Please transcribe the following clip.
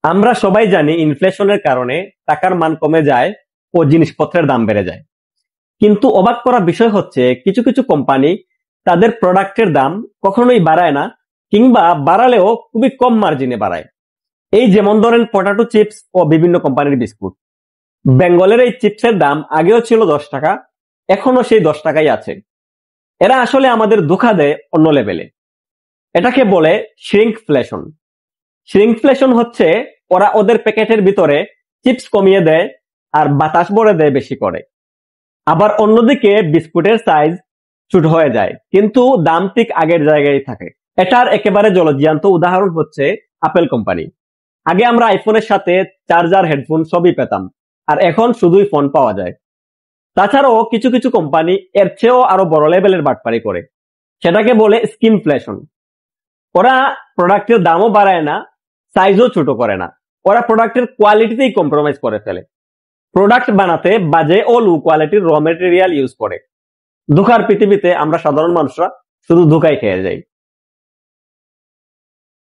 আমরা সবাই জানি ইনফ্লেশনের কারণে টাকার মান কমে যায় ও জিনিসপত্রের দাম বেড়ে যায়। কিন্তু অবাক করা বিষয় হচ্ছে কিছু কিছু কোম্পানি তাদের প্রোডাক্টের দাম কখনোই বাড়ায় না, কিংবা বাড়ালেও খুবই কম মার্জিনে বাড়ায়। এই যেমন ধরেন পটাটো চিপস ও বিভিন্ন কোম্পানির বিস্কুট। বেঙ্গলের এই চিপসের দাম আগেও ছিল 10 টাকা, এখনো সেই 10 টাকাই আছে। এরা আসলে আমাদের ধোঁকা দেয় অন্য লেভেলে। এটাকে বলে শ্রিঙ্কফ্লেশন। শ্রিঙ্কফ্লেশন হচ্ছে ওরা ওদের প্যাকেটের ভিতরে চিপস কমিয়ে দেয় আর বাতাস ভরে দেয় বেশি করে। আবার অন্যদিকে বিস্কুটের সাইজ ছোট হয়ে যায়, কিন্তু দাম ঠিক আগের জায়গায় থাকে। এটার একেবারে জলজ্যান্ত উদাহরণ হচ্ছে আপেল কোম্পানি। আগে আমরা আইফোনের সাথে চার্জার, হেডফোন সবই পেতাম, আর এখন শুধুই ফোন পাওয়া যায়। তাছাড়াও কিছু কিছু কোম্পানি এর চেয়েও আরো বড় লেভেলের বাটপারি করে, সেটাকে বলে স্কিমফ্লেশন। ওরা প্রোডাক্টের দামও বাড়ায় না, সাইজও ছোট করে না, ওরা প্রোডাক্টের কোয়ালিটিতেই কম্প্রোমাইজ করে ফেলে। প্রোডাক্ট বানাতে বাজে ও লো কোয়ালিটির র মেটেরিয়াল ইউজ করে। ধোঁকার পৃথিবীতে আমরা সাধারণ মানুষরা শুধু ধোঁকাই খেয়ে যাই।